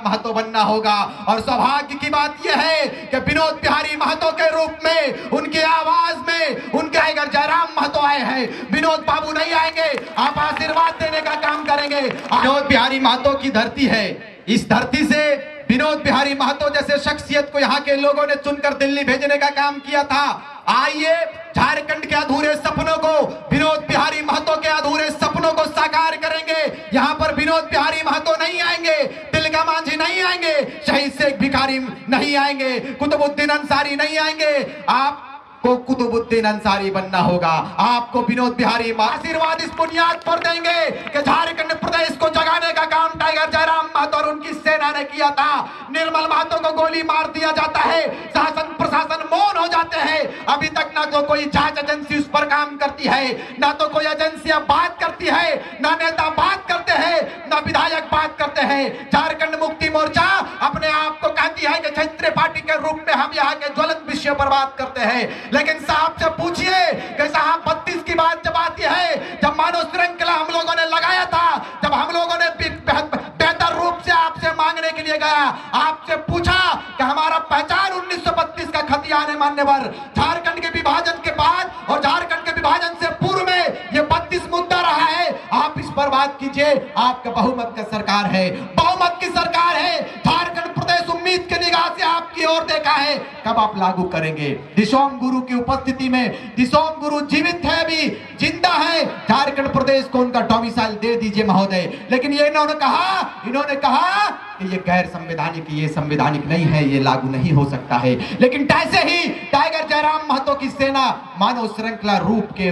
महतो बनना होगा। और सौभाग्य की बात यह है कि विनोद बिहारी महतो के रूप में, उनकी आवाज में उनके टाइगर जयराम महतो आए हैं। विनोद बाबू नहीं आएंगे, आप आशीर्वाद देने का काम करेंगे। विनोद बिहारी महतो की धरती है, इस धरती से विनोद बिहारी महतो जैसे शख्सियत को यहाँ के लोगों ने चुनकर दिल्ली भेजने का काम किया था। आइए झारखंड के अधूरे सपनों को, विनोद बिहारी महतो के अधूरे सपनों को साकार करेंगे। यहाँ पर विनोद बिहारी महतो नहीं आएंगे, तिलका मांझी नहीं आएंगे, शहीद शेख भिखारी नहीं आएंगे, कुतुबुद्दीन अंसारी नहीं आएंगे। आपको कुतुबुद्दीन अंसारी बनना होगा। आपको विनोद बिहारी आशीर्वाद इस बुनियाद पर देंगे कि झारखंड प्रदेश को जगाने का काम टाइगर जयराम महतो और उनकी सेना ने किया था। निर्मल महतो को गोली मार दिया जाता है, शासन प्रशासन मौन हो जाते हैं। अभी तक ना तो कोई जांच एजेंसी उस पर काम करती है, ना तो कोई एजेंसियां बात करती है, ना नेता बात करते हैं, ना विधायक बात करते हैं। झारखंड मुक्ति मोर्चा अपने आप को कहती है कि क्षेत्रीय पार्टी के रूप में हम यहाँ के ज्वलंत विषयों पर बात करते हैं। लेकिन साहब से पूछिए कि साहब 32 की बात जब आती है, जब मानव श्रृंखला हम लोगों ने लगाया था, जब हम लोगों ने बेहतर रूप से आपसे मांगने के लिए गया, आपसे पूछा कि हमारा पहचान 1932 का खतियान है मान्यवर। झारखंड के विभाजन के बाद और झारखंड के विभाजन से पूर्व में ये 32 मुद्दा रहा है। आप इस पर बात कीजिए। आपका बहुमत का सरकार है, बहुमत की सरकार है। झारखंड प्रदेश उम्मीद के निगाह से आपकी ओर देखा है। कब आप लागू करेंगे? दिशोम गुरु की उपस्थिति में, दिशोम गुरु जीवित है, अभी जिंदा है। झारखंड प्रदेश को उनका डोमिसाइल दे दीजिए महोदय। लेकिन ये इन्होंने कहा कि ये गैर संवैधानिक, ये संवैधानिक नहीं है, ये लागू नहीं हो सकता है। लेकिन जैसे ही टाइगर जयराम महतो की सेना मानव श्रृंखला रूप के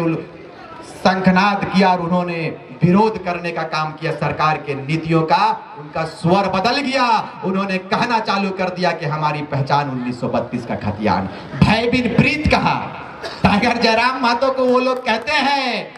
शंखनाद किया और उन्होंने विरोध करने का काम किया सरकार के नीतियों का, उनका स्वर बदल गया। उन्होंने कहना चालू कर दिया कि हमारी पहचान 1932 का खतियान। भयभीत प्रीत कहा। टाइगर जयराम महतो को वो लोग कहते हैं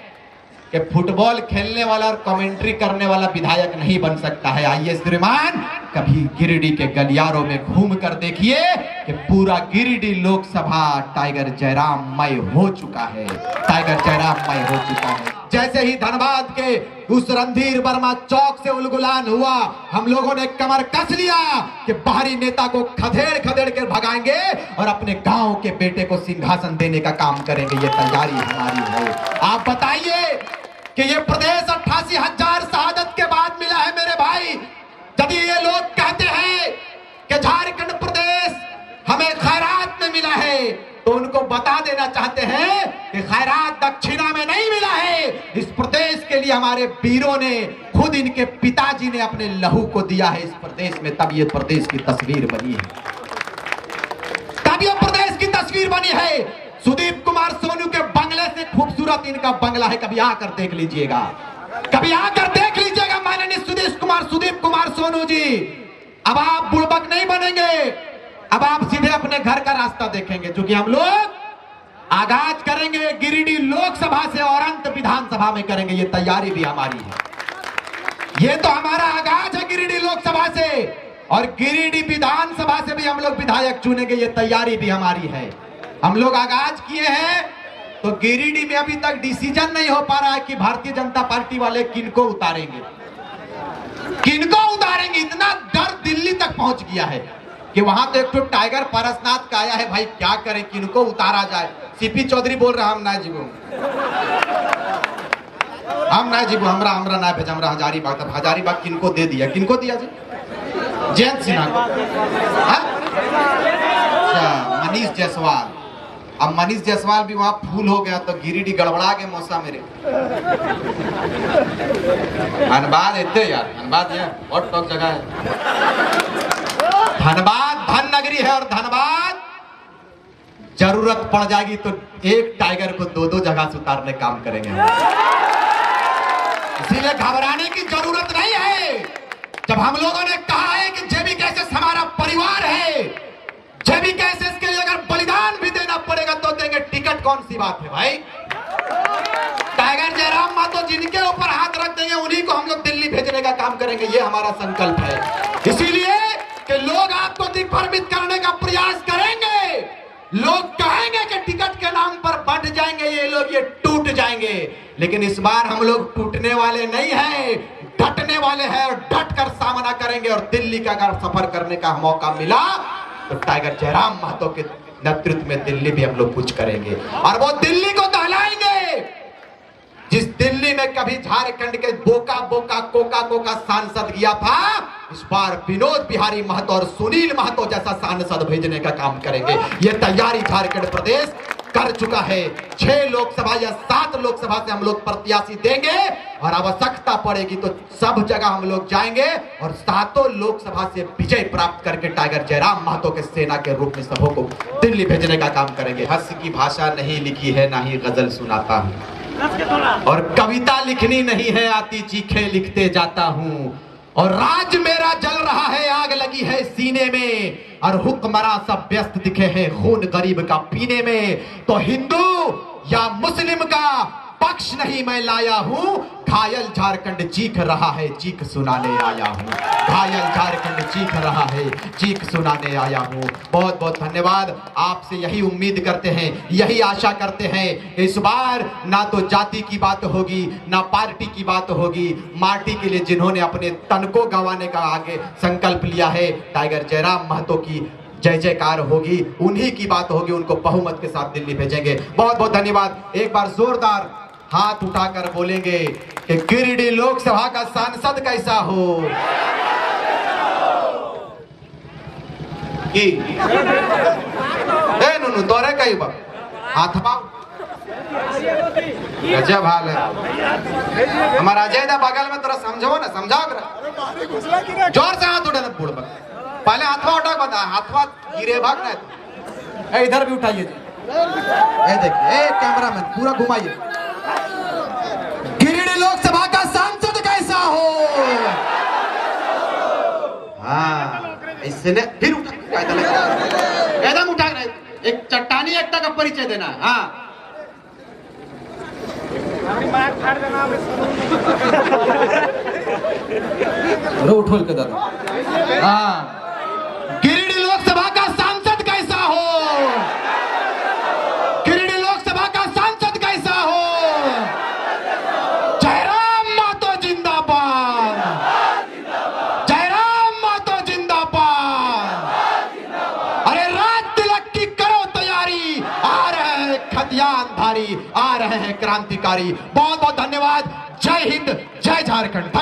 कि फुटबॉल खेलने वाला और कमेंट्री करने वाला विधायक नहीं बन सकता है। आइए श्रीमान, कभी गिरिडीह के गलियारों में घूम कर देखिए कि पूरा गिरिडीह लोकसभा टाइगर जयराममय हो चुका है, टाइगर जयराममय हो चुका है। जैसे ही धनबाद के उस रणधीर वर्मा चौक से उलगुलान हुआ, हम लोगों ने कमर कस लिया कि बाहरी नेता को खदेड़ खदेड़ कर भगाएंगे और अपने गांव के बेटे को सिंहासन देने का काम करेंगे। ये तैयारी हमारी है। आप बताइए कि ये प्रदेश 88,000 शहादत के बाद मिला है मेरे भाई। यदि ये लोग कहते हैं कि झारखंड प्रदेश हमें खैरात में मिला है, तो उनको बता देना चाहते हैं कि खैरात दक्षिणा में नहीं मिला है। इस प्रदेश के लिए हमारे वीरों ने, खुद इनके पिताजी ने अपने लहू को दिया है इस प्रदेश में, तब ये प्रदेश की तस्वीर बनी है, तब ये प्रदेश की तस्वीर बनी है। सुदीप कुमार सोनू के बंगले से खूबसूरत इनका बंगला है, कभी आकर देख लीजिएगा, कभी आकर देख लीजिएगा माननीय सुदीप कुमार सोनू जी। अब आप बुड़बक नहीं बनेंगे, अब आप सीधे अपने घर का रास्ता देखेंगे, क्योंकि हम लोग आगाज करेंगे गिरिडीह लोकसभा से और अंत विधानसभा में करेंगे। ये तैयारी भी हमारी है, ये तो हमारा आगाज है गिरिडीह लोकसभा से, और गिरिडीह विधानसभा से भी हम लोग विधायक चुनेंगे। ये तैयारी भी हमारी है। हम लोग आगाज किए हैं, तो गिरिडीह में अभी तक डिसीजन नहीं हो पा रहा है कि भारतीय जनता पार्टी वाले किनको उतारेंगे, किनको उतारेंगे। इतना डर दिल्ली तक पहुंच गया है कि वहां तो एक तो टाइगर पारसनाथ का आया है, भाई क्या करें, किनको उतारा जाए। सीपी चौधरी बोल रहा हम ना जीवो, हम ना जीवो, हमरा ना भेज, हमरा हजारीबाग किनको दे दिया, किनको दिया जी? जयंत सिन्हा को। अच्छा, मनीष जायसवाल। अब मनीष जायसवाल भी वहां फूल हो गया तो गिरिडीह गड़बड़ा गया मौसा मेरे। धनबाद इतने यार, धनबाद ये बहुत टॉप जगह है। धनबाद धन नगरी है, और धनबाद जरूरत पड़ जाएगी तो एक टाइगर को दो जगह से उतारने काम करेंगे। इसीलिए घबराने की जरूरत नहीं है। जब हम लोगों ने कहा है कि जेबी कैसेस हमारा परिवार है, जेबी कैसेस के लिए अगर बलिदान भी देना पड़ेगा तो देंगे। टिकट कौन सी बात है भाई? टाइगर जयराम महतो जिनके ऊपर हाथ रख देंगे उन्हीं को हम लोग दिल्ली भेजने का काम करेंगे। ये हमारा संकल्प है। इसीलिए कि लोग आपको दिग्भ्रमित करने का प्रयास करेंगे, लोग कहेंगे कि टिकट के नाम पर बढ़ जाएंगे ये लोग, ये टूट जाएंगे। लेकिन इस बार हम लोग टूटने वाले नहीं हैं, डटने वाले हैं और डट कर सामना करेंगे। और दिल्ली का अगर सफर करने का मौका मिला तो टाइगर जयराम महतो के नेतृत्व में दिल्ली भी हम लोग कुछ करेंगे और वो दिल्ली को दहलाएंगे जिस दिल्ली में कभी झारखंड के बोका बोका कोका कोका सांसद गया था। इस बार विनोद बिहारी महतो और सुनील महतो जैसा सांसद भेजने का काम करेंगे। ये तैयारी झारखंड प्रदेश कर चुका है। 6 लोकसभा या 7 लोकसभा से हम लोग प्रत्याशी देंगे और आवश्यकता पड़ेगी तो सब जगह हम लोग जाएंगे और 7 लोकसभा से विजय प्राप्त करके टाइगर जयराम महतो के सेना के रूप में सबों को दिल्ली भेजने का काम करेंगे। हंस की भाषा नहीं लिखी है, ना ही गजल सुनाता हूँ और कविता लिखनी नहीं है आती, चीखे लिखते जाता हूँ। और राज मेरा जल रहा है, आग लगी है सीने में और हुक्मरां सब व्यस्त दिखे हैं खून गरीब का पीने में। तो हिंदू या मुस्लिम का पक्ष नहीं मैं लाया हूं, घायल झारखंड चीख रहा है, चीख सुनाने आया हूं। घायल झारखंड चीख रहा है, चीख सुनाने आया हूं। बहुत बहुत धन्यवाद। आपसे यही उम्मीद करते हैं, यही आशा करते हैं इस बार ना तो जाति की बात होगी, ना पार्टी की बात होगी। माटी के लिए जिन्होंने अपने तन को गंवाने का आगे संकल्प लिया है, टाइगर जयराम महतो की जय जयकार होगी, उन्हीं की बात होगी। उनको बहुमत के साथ दिल्ली भेजेंगे। बहुत बहुत धन्यवाद। एक बार जोरदार हाथ उठाकर बोलेंगे कि गिरिडीह लोकसभा का सांसद कैसा हो। नुनू तोरे कई बा हाथ पाओ, गजब हाल है हमारा अजय दा बगल में। तोरा समझो ना, समझाओ जोर से हाथ उठा बूढ़ बा। पहले हाथवा उठा बता, हाथवा गिरे भाग ना। इधर भी उठाइए, देखिए कैमरामैन पूरा घुमाइए। गिरिडीह लोकसभा का सांसद कैसा हो। हाँ इसने फिर उठा, एकदम उठा, एक चट्टानी एकता का परिचय देना। हाँ उठोल के दादा। हाँ गिरिडीह लोकसभा का सांसद कैसा हो। गिरिडीह लोकसभा का सांसद कैसा हो। जयराम महतो जिंदाबाद, जयराम महतो जिंदाबाद। अरे राज तिलक की करो तैयारी, आ रहे हैं खतियान धारी, आ रहे हैं क्रांतिकारी। बहुत बहुत धन्यवाद। जय हिंद, जय झारखंड।